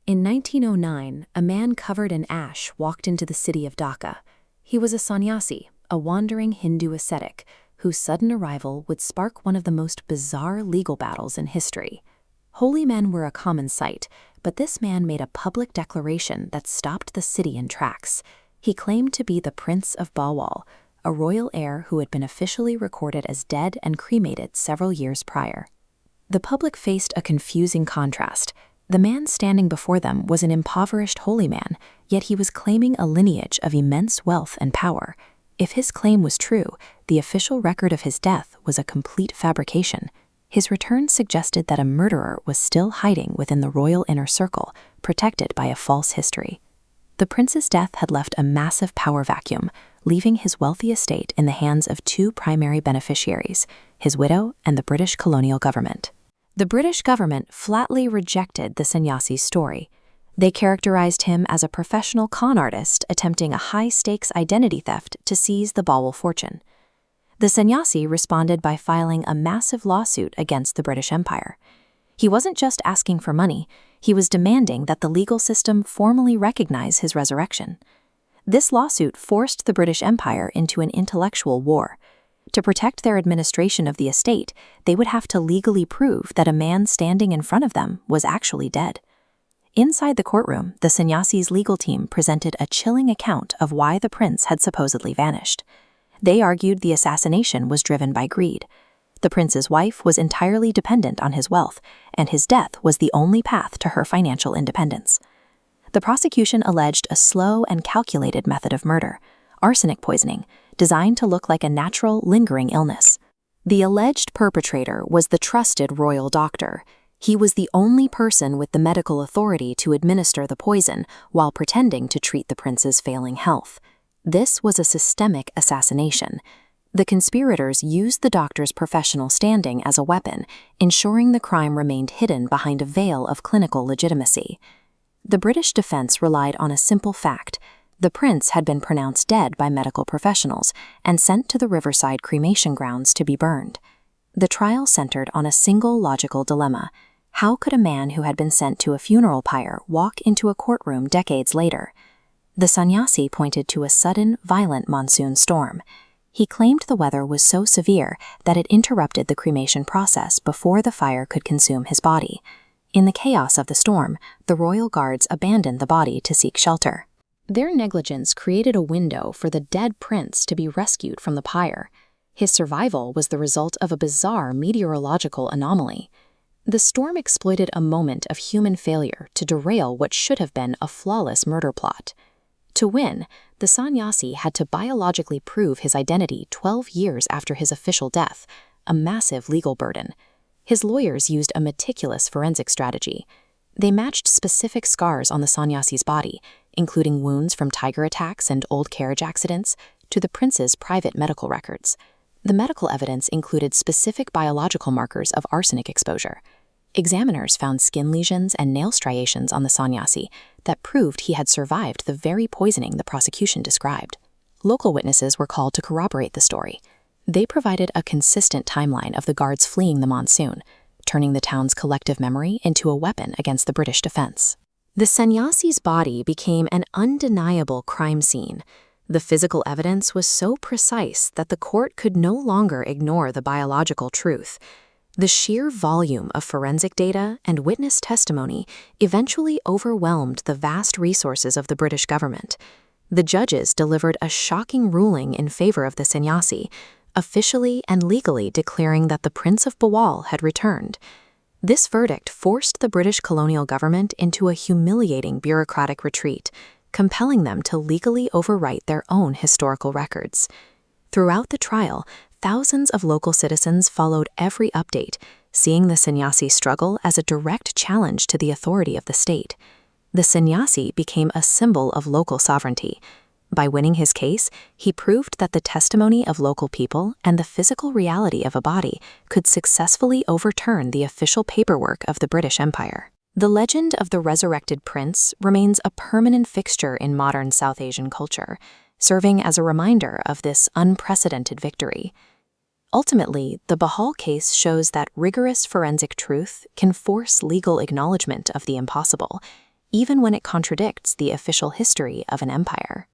In 1909, a man covered in ash walked into the city of Dhaka. He was a sannyasi, a wandering Hindu ascetic, whose sudden arrival would spark one of the most bizarre legal battles in history. Holy men were a common sight, but this man made a public declaration that stopped the city in tracks. He claimed to be the Prince of Bhawal, a royal heir who had been officially recorded as dead and cremated several years prior. The public faced a confusing contrast. The man standing before them was an impoverished holy man, yet he was claiming a lineage of immense wealth and power. If his claim was true, the official record of his death was a complete fabrication. His return suggested that a murderer was still hiding within the royal inner circle, protected by a false history. The prince's death had left a massive power vacuum, leaving his wealthy estate in the hands of two primary beneficiaries, his widow and the British colonial government. The British government flatly rejected the sannyasi's story. They characterized him as a professional con artist attempting a high-stakes identity theft to seize the Bhawal fortune. The sannyasi responded by filing a massive lawsuit against the British Empire. He wasn't just asking for money, he was demanding that the legal system formally recognize his resurrection. This lawsuit forced the British Empire into an intellectual war. To protect their administration of the estate, they would have to legally prove that a man standing in front of them was actually dead. Inside the courtroom, the sannyasi's legal team presented a chilling account of why the prince had supposedly vanished. They argued the assassination was driven by greed. The prince's wife was entirely dependent on his wealth, and his death was the only path to her financial independence. The prosecution alleged a slow and calculated method of murder, arsenic poisoning, designed to look like a natural, lingering illness. The alleged perpetrator was the trusted royal doctor. He was the only person with the medical authority to administer the poison while pretending to treat the prince's failing health. This was a systemic assassination. The conspirators used the doctor's professional standing as a weapon, ensuring the crime remained hidden behind a veil of clinical legitimacy. The British defense relied on a simple fact: the prince had been pronounced dead by medical professionals and sent to the riverside cremation grounds to be burned. The trial centered on a single logical dilemma. How could a man who had been sent to a funeral pyre walk into a courtroom decades later? The sannyasi pointed to a sudden, violent monsoon storm. He claimed the weather was so severe that it interrupted the cremation process before the fire could consume his body. In the chaos of the storm, the royal guards abandoned the body to seek shelter. Their negligence created a window for the dead prince to be rescued from the pyre. His survival was the result of a bizarre meteorological anomaly. The storm exploited a moment of human failure to derail what should have been a flawless murder plot. To win, the sannyasi had to biologically prove his identity 12 years after his official death, a massive legal burden. His lawyers used a meticulous forensic strategy. They matched specific scars on the sannyasi's body, including wounds from tiger attacks and old carriage accidents, to the prince's private medical records. The medical evidence included specific biological markers of arsenic exposure. Examiners found skin lesions and nail striations on the sannyasi that proved he had survived the very poisoning the prosecution described. Local witnesses were called to corroborate the story. They provided a consistent timeline of the guards fleeing the monsoon, turning the town's collective memory into a weapon against the British defense. The sannyasi's body became an undeniable crime scene. The physical evidence was so precise that the court could no longer ignore the biological truth. The sheer volume of forensic data and witness testimony eventually overwhelmed the vast resources of the British government. The judges delivered a shocking ruling in favor of the sannyasi, officially and legally declaring that the Prince of Bhawal had returned. This verdict forced the British colonial government into a humiliating bureaucratic retreat, compelling them to legally overwrite their own historical records. Throughout the trial, thousands of local citizens followed every update, seeing the sannyasi struggle as a direct challenge to the authority of the state. The sannyasi became a symbol of local sovereignty. By winning his case, he proved that the testimony of local people and the physical reality of a body could successfully overturn the official paperwork of the British Empire. The legend of the resurrected prince remains a permanent fixture in modern South Asian culture, serving as a reminder of this unprecedented victory. Ultimately, the Bhawal case shows that rigorous forensic truth can force legal acknowledgement of the impossible. even when it contradicts the official history of an empire.